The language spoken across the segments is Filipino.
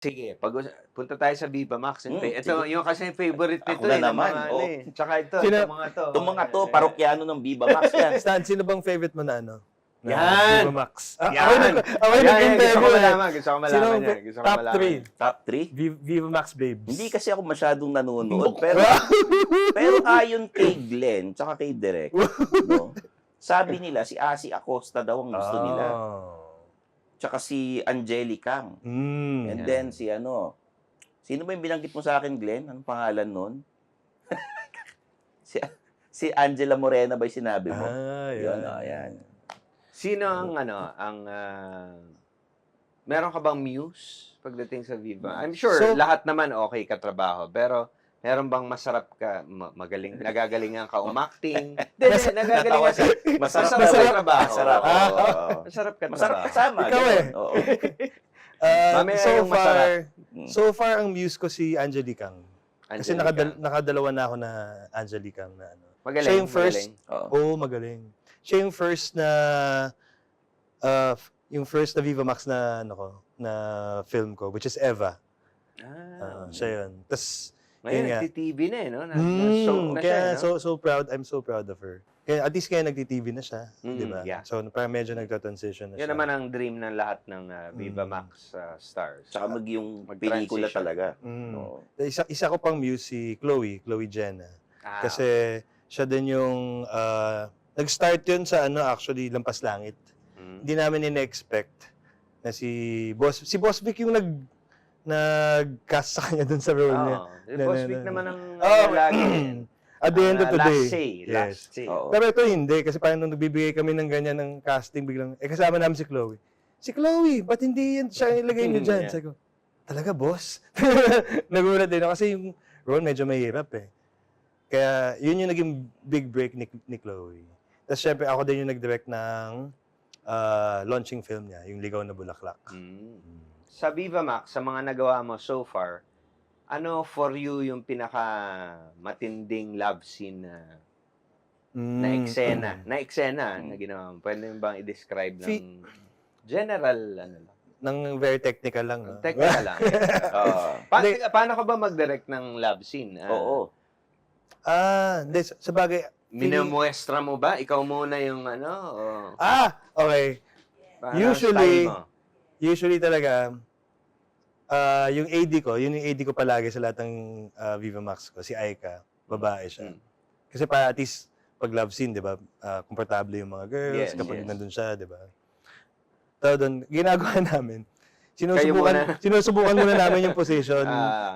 Sige, punta tayo sa Viva Max. Ito, Sige. yung kasi favorite Ako nito na ng naman, mga oh. Tsaka ito, Sino- itong mga to. Itong mga to, parokyano ng Viva Max yan. Stan, sino bang favorite mo na ano? Na Yan! Viva Max. Ako Yan! ako Yan, yan, gusto ko nag-interview eh. malaman. Gusto ko malaman Sino yan. ang Gusto ko top malaman 3? yan. Top 3? Viva Max Babes. Hindi kasi ako masyadong nanonood. Pero ayon kay Glenn, tsaka kay Derek, no? Sabi nila, si Asi Acosta daw ang gusto nila. Tsaka si Angelica. And then si sino ba yung binanggit mo sa akin, Glenn? Anong pangalan nun? si Angela Morena ba yung sinabi mo? Yun, yan. Sino ang meron ka bang muse pagdating sa Viva? I'm sure lahat naman okay katrabaho, pero meron bang masarap ka, nagagalingan ka umacting? Hindi, nagagalingan ka. Masarap ka trabaho. Masarap. Masarap ka Masarap trabaho. kasama. Ikaw ganun. eh. Oo. Mamaya yung masarap. So far, ang muse ko si Angelica. Kasi nakadalawa na ako na Angelica na ano. Magaling. Siya yung first. Oo. Magaling. Siya yung first na Viva Max na na film ko, which is Eva. Siya yun. Tapos ngayon, nagti-TV na eh, no? Kaya so proud. I'm so proud of her. Kaya at least kaya nagti-TV na siya, di ba? Yeah. So parang medyo nagta-transition na siya. Yan naman ang dream ng lahat ng Viva Max stars. Tsaka yung pelikula talaga. Oo. Isa ko pang muse si Chloe Jenna. Kasi siya din yung nag-start yun sa actually Lampas Langit. Hindi namin in-expect na si Boss Vic yung nag-cast sa kanya dun sa role niya. Boss Vic naman ang lagi. At the end of the day. Last say. Pero ito hindi, kasi parang nung nagbibigay kami ng ganyan ng casting, biglang, kasama namin si Chloe. Si Chloe, ba't hindi yan siya ilagay niyo dyan? Sabi ko, talaga boss? Nagulat din ako kasi yung role medyo mahirap eh. Kaya yun yung naging big break ni Chloe. Tapos syempre ako din yung nag-direct ng launching film niya, yung Ligaw na Bulaklak. Sa Viva Max, sa mga nagawa mo so far, ano for you yung pinaka matinding love scene na eksena? Na ginawa mo? Pwede mo bang i-describe ng general, Nang very technical lang. No? Technical lang. Paano ka ba mag-direct ng love scene? Oo. Hindi, sa bagay, Minamuestra mo ba? Ikaw muna yung okay. Usually talaga, yung AD ko, yun yung AD ko palagi sa lahat ng Viva Max ko, si Aika, babae siya. Kasi para at least, pag love scene, di ba, komportable yung mga girls kapag nandun siya, di ba? So doon, ginagawa namin, sinusubukan muna namin yung position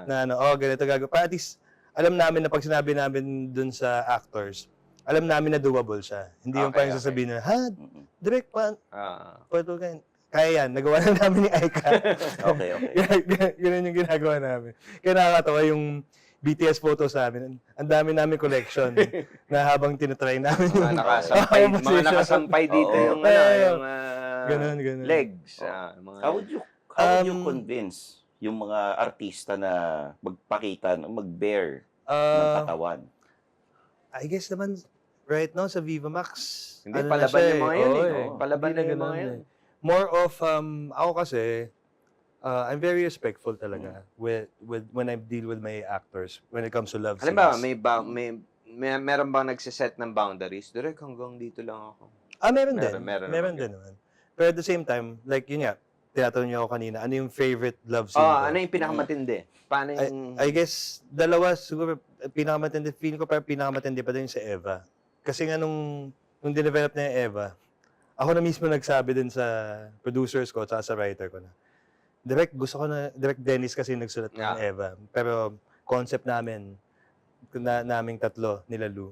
na ganito gagawin. Para at least, alam namin na pag sinabi namin dun sa actors, alam namin na doable siya. Hindi yung parang sasabihin na, direct pa, kaya yan, nagawa na namin ni Aika. Okay. Ganun yung ginagawa namin. Kaya nakakatawa yung BTS photos namin. Ang dami namin collection na habang tinatry namin yung mga nakasampay dito yung ganun. legs. How would you convince yung mga artista na magpakita, mag-bear ng katawan? I guess naman, right now sa Viva Max, hindi palaban yung mga yun Palaban na yung mga yun. More of, ako kasi, I'm very respectful talaga with when I deal with my actors when it comes to love scenes. Halimbawa, meron bang nagsiset ng boundaries? Direk, hanggang dito lang ako. Meron din naman. Pero at the same time, like yun nga, tinatanong niyo ako kanina, ano yung favorite love scene ko? Ano yung pinakamatindi? Paano yung... I guess, dalawa, siguro, pinakamatindi, feeling ko parang pinakamatindi pa din sa Eva. Kasi nga nung dinevelop na yung Eva, ako na mismo nagsabi din sa producers ko at sa writer ko na, Direct Dennis kasi nagsulat ng Eva. Pero concept naming tatlo, nila Lou,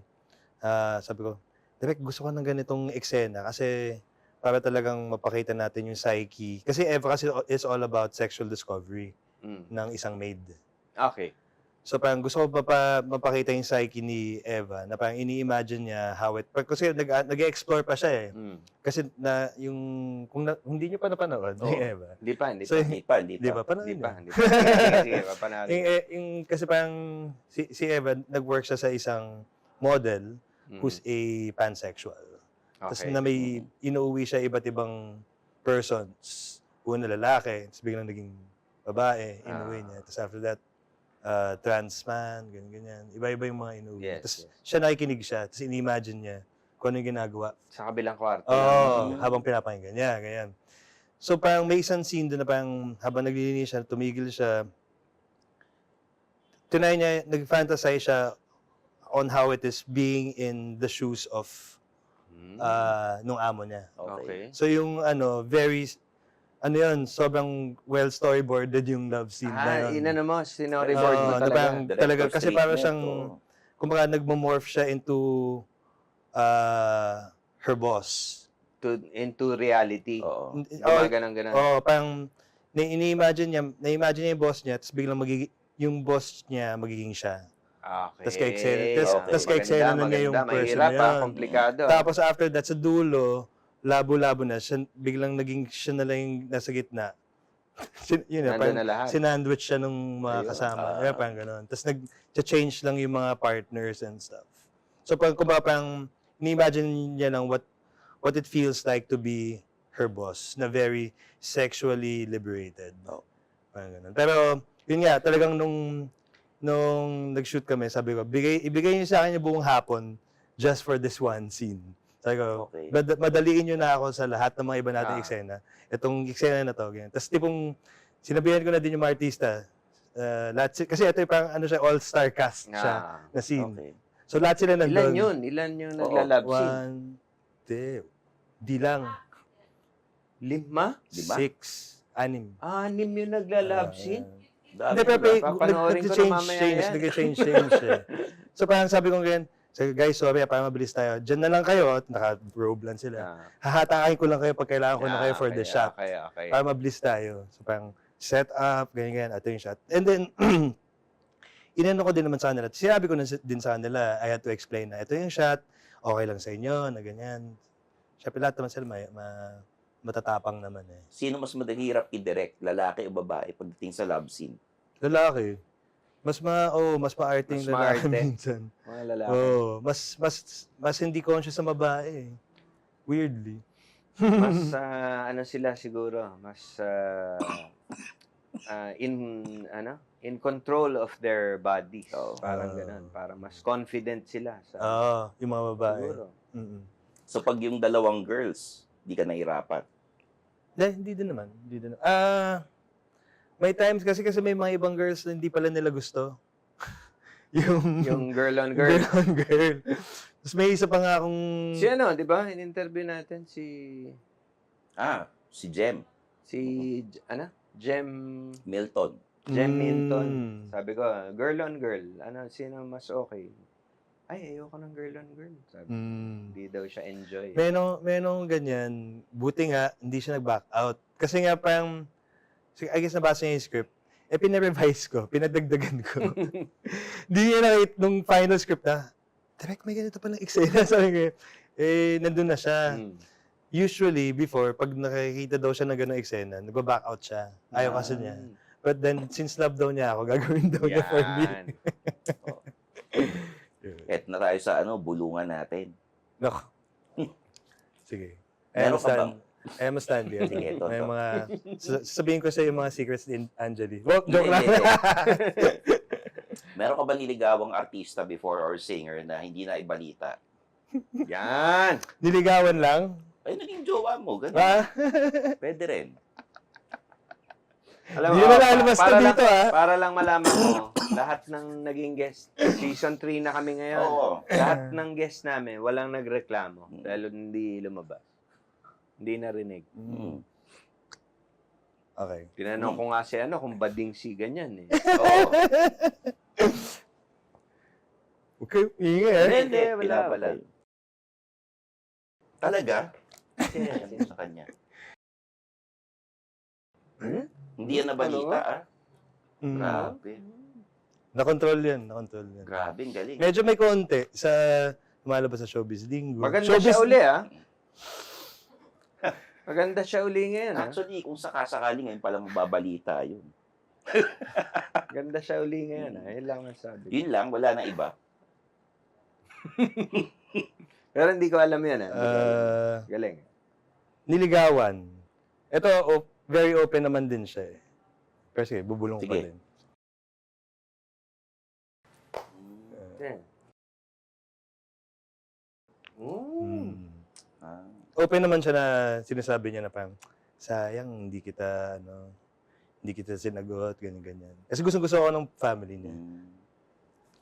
sabi ko, Direct, gusto ko ng ganitong eksena kasi para talagang mapakita natin yung psyche. Kasi Eva kasi is all about sexual discovery ng isang maid. Okay. So parang gusto ko mapakita yung psyche ni Eva na parang ini-imagine niya how it... Kasi nag-explore pa siya eh. Kasi hindi niyo pa napanood ni Eva. Hindi pa. Hindi pa. Sige, papanoorin. Kasi parang si Eva, nag-work siya sa isang model who's a pansexual. Tapos na may inuuwi siya iba't ibang persons. Una lalaki, tapos biglang naging babae, inuwi niya. Tapos after that, trans man, ganyan. Iba-iba yung mga inuwi. Yes, Tapos yes. siya nakikinig siya, tapos ini-imagine niya kung ano yung ginagawa. Sa kabilang kwarto. Oo, habang pinapakinggan niya, ganyan. So parang may isang scene doon na parang habang naglilinis siya, tumigil siya, tinay niya, nag-fantasize siya on how it is being in the shoes of nung amo niya. Okay. So yung sobrang well storyboarded yung love scene na yun. Inano mo, sinoryboard mo Oo, na talaga. parang talaga, kasi parang treatment, siyang, kumbaga nagmo-morph siya into her boss. Into reality. Oo. Ganun. Oo, parang ini-imagine niya yung boss niya, tapos biglang yung boss niya magiging siya. Okay. Tas Okay. na niya yung person Mahirap, na yun. komplikado. Tapos after that, sa dulo, labo-labo na, biglang naging siya na lang yung nasa gitna. Nandun parang na lahat. sinandwich siya nung mga Ayun. kasama. Parang gano'n. Tapos nag-change lang yung mga partners and stuff. So parang ni-imagine niya lang what it feels like to be her boss, na very sexually liberated. Parang gano'n. Pero, yun nga, talagang nung nag-shoot kami, sabi ko, ibigay niyo sa akin yung buong hapon just for this one scene. Sabi ko, Okay. madaliin niyo na ako sa lahat ng mga iba nating eksena. Itong eksena na to. Ganyan. Tapos tipong, sinabihan ko na din yung mga artista. Kasi ito yung parang siya, all-star cast siya na scene. Okay. So lahat sila nandun. Ilan yung nagla-love scene? 1, 2, di lang. 5? 6, 6, 6 yung nagla-love scene? Hindi, pero Papanoorin ko na mamaya yan. nag-change eh. So parang sabi ko ganyan, guys, sorry, para mabilis tayo. Diyan na lang kayo, naka-robe lang sila. Hahatakin ko lang kayo pag kailangan ko na kayo for the shot. Okay. Para mabilis tayo. So parang set up, ganyan, ito yung shot. And then, inano ko din naman sa kanila. Sinabi ko din sa kanila, I had to explain na ito yung shot, okay lang sa inyo, na ganyan. Siyempre lahat naman sila matatapang naman eh. Sino mas mahirap i-direct, lalaki o babae pagdating sa love scene? Lalaki. Mas maarte yung Mas lalaki maarte. minsan. Mga lalaki. Mas hindi conscious sa babae. Weirdly. Mas sila siguro, mas in control of their bodies. Parang ganun. Parang mas confident sila sa Yung mga babae. siguro. So pag yung dalawang girls, di ka nahirapan. Hindi din naman. May times kasi may mga ibang girls na hindi pala nila gusto. Yung girl on girl. Girl on girl. Tapos may isa pa nga akong... Si di ba? In-interview natin si Jem Jem Milton. Jem Milton. Sabi ko, girl on girl. Sino mas okay? Ayoko ng girl on girl. Sabi, hindi daw siya enjoy. Menong ganyan. Buti nga, hindi siya nag-back out. Kasi nga parang, I guess nabasa niya yung script. Pinarevise ko, pinadagdagan ko. Hindi niya nakita nung final script na, direct, may ganito palang eksena. Sabi ko, nandun na siya. Usually, before, pag nakikita daw siya ng gano'ng eksena, nag-back out siya. Ayaw kasi niya. But then, since love daw niya ako, gagawin daw niya for me. Et na tayo sa bulungan natin. Nako. Sige. Meron ka bang? I am a stand here. Sige, ito. May mga, sabihin ko sa yung mga secrets ni Angeli. Joke lang. Hindi. Meron ka ba nilligawang artista before or singer na hindi na ibalita? Yan! Niligawan lang? Ay, naging jowa mo. Ganun. Pwede rin. Alam Hindi mo, na lalabas na dito, para lang malaman mo, lahat ng naging guest, season 3 na kami ngayon. Oo. Lahat ng guest namin, walang nagreklamo dahil hindi lumabas. Hindi narinig. Okay. Tinanong ko nga si kung bading si ganyan eh. Oo. Okay, ingay Hindi, wala. Pinapalay. Talaga? Sino sa kanya? Hindi yan nabalita, Grabe. Na-control yan. Grabe, ang galing. Medyo may konti sa lumalabas sa Showbiz Linggo. Maganda siya uli, Maganda siya uli ngayon, Actually, kung sakasakali ngayon palang mababalita yun. Ganda siya uli ngayon, Yun lang masabi. Yun lang, wala na iba. Pero hindi ko alam yan, Galing. Niligawan. Ito, very open naman din siya eh. Pero sige, bubulong ko Sige. din. Yan. Hmm. Ah. Open naman siya na sinasabi niya na parang, sayang, hindi kita sinagot, ganyan. Kasi gusto ko ng family niya.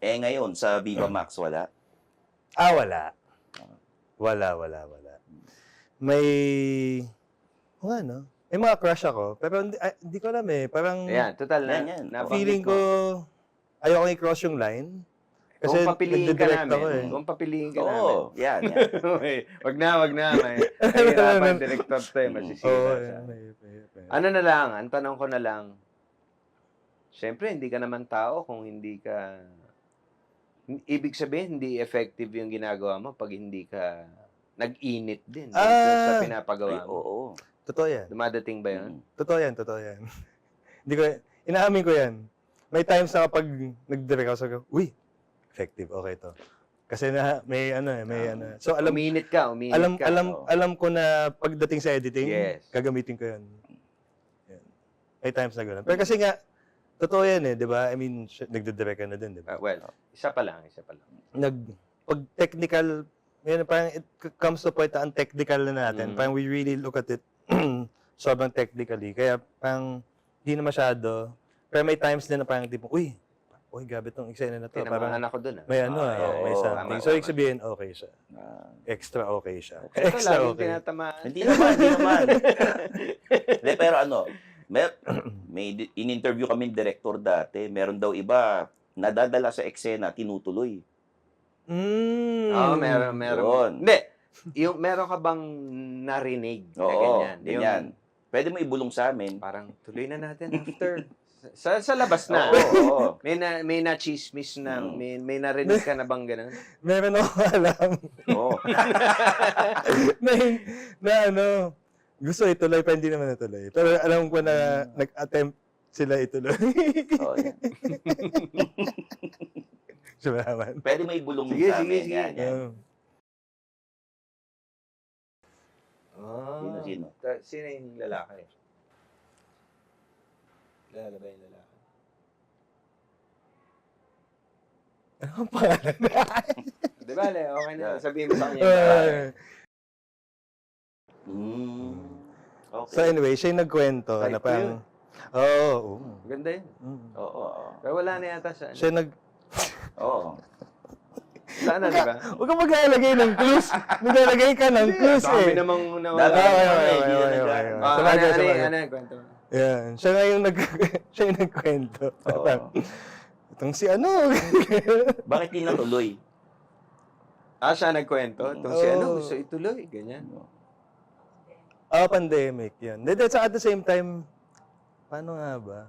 Eh ngayon, sa Viva Max, wala? Wala. Wala. May, may mga crush ako, pero hindi ko alam eh. Parang, Ayan, total na. Yan. nabanggit feeling mo. ko, ayoko i-cross yung line. Kasi Kung papiliin ka nagdidirect ako namin. eh. Kung papiliin ka namin. Oo, yan. Okay. Wag na. May hirapan director to eh. Masisira Oo, siya. may. Ano na lang, ang tanong ko na lang, siyempre, hindi ka naman tao kung hindi ka, ibig sabihin, hindi effective yung ginagawa mo pag hindi ka nag-init din sa pinapagawa mo. Oo. Totoo yan. Dumadating ba yun? Totoo yan. Hindi ko, inaamin ko yan. May times na kapag nag-direct ako, sabi ko, uy, effective, okay to. Kasi may ano. So Uminit ka. alam ko na pagdating sa editing, Yes. gagamitin ko yan. Yan. May times na gano'n. Pero kasi nga, totoo yan eh, di ba? I mean, nagde-direct ka na din, di ba? Well, isa pa lang. Pag technical, yun, parang it comes to point na ang technical na natin. Parang we really look at it sobrang technically. Kaya parang hindi na masyado. Pero may times din na parang tipong, uy, grabe tong eksena na to. Parang Pinamahan ako dun. may oo, may something. tama, So, ibig tama. sabihin, okay siya. Extra okay siya. Ito Extra laging okay. tinatamaan. Hindi naman. Hindi, pero may in-interview kami director dati. Meron daw iba, nadadala sa eksena, tinutuloy. Oo, meron. Yun. Hindi. Meron ka bang narinig na Oo, ganyan? ganyan. Pwede mo ibulong sa amin. Parang tuloy na natin after. Sa labas na. Oo. May na-chismis na, may narinig ka na bang ganun? Meron ako alam Oo. gusto ituloy, pa hindi naman natuloy. Pero alam ko na nag-attempt sila ituloy. Oo, yan. So, naman. Pwede mo ibulong Sige, sa amin. sige. Yan. Sino? Sino yung lalaki? Lala ba yung lalaki? Ano ang pangalan? Di ba, Le? Okay na. Sabihin mo sa kanya yung lalaki. Okay. So anyway, siya yung nagkwento Type na ko parang, oo. Ganda yun. Oo. Pero wala na yata sa ano. Siya Oo. Sana, di ba? Huwag kang maglalagay ng clues. Maglalagay ka ng clues Dami eh. namang nawala. Dami. Okay. Sabagay. Ano yung kwento mo? Yan. Siya nga yung siya yung nagkwento. Oo. Itong si ano. Bakit di natuloy? Siya nagkwento. Itong si ano, gusto ituloy. Ganyan. Pandemic. Yan. At at the same time, paano nga ba?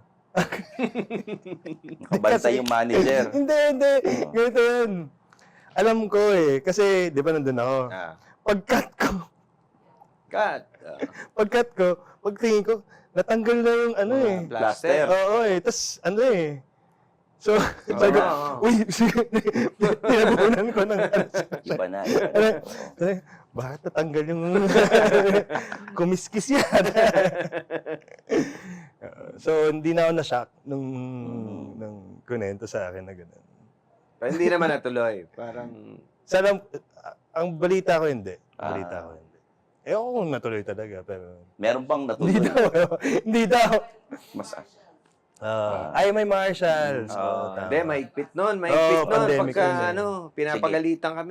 Nakabantay yung manager. Hindi. Ganito yan. Alam ko eh. Kasi, di ba nandun ako? Pag-cut ko, pagtingin ko, natanggal na yung ano eh. Plaster. Oo eh. Tapos ano eh. So, sabi ko, uy, tinabunan ko ng Iba na. bakit natanggal yung kumiskis yan? So, hindi na ako na-shock nung kunento sa akin na gano'n. Pero hindi naman natuloy. Parang, Sana, ang balita ko hindi. Ako kung natuloy talaga, pero... Meron bang natuloy? Hindi daw. Mas Ay, may marshals. hindi, mahigpit nun. Mahigpit nun. pandemic Pagka, yun eh. pinapagalitan kami.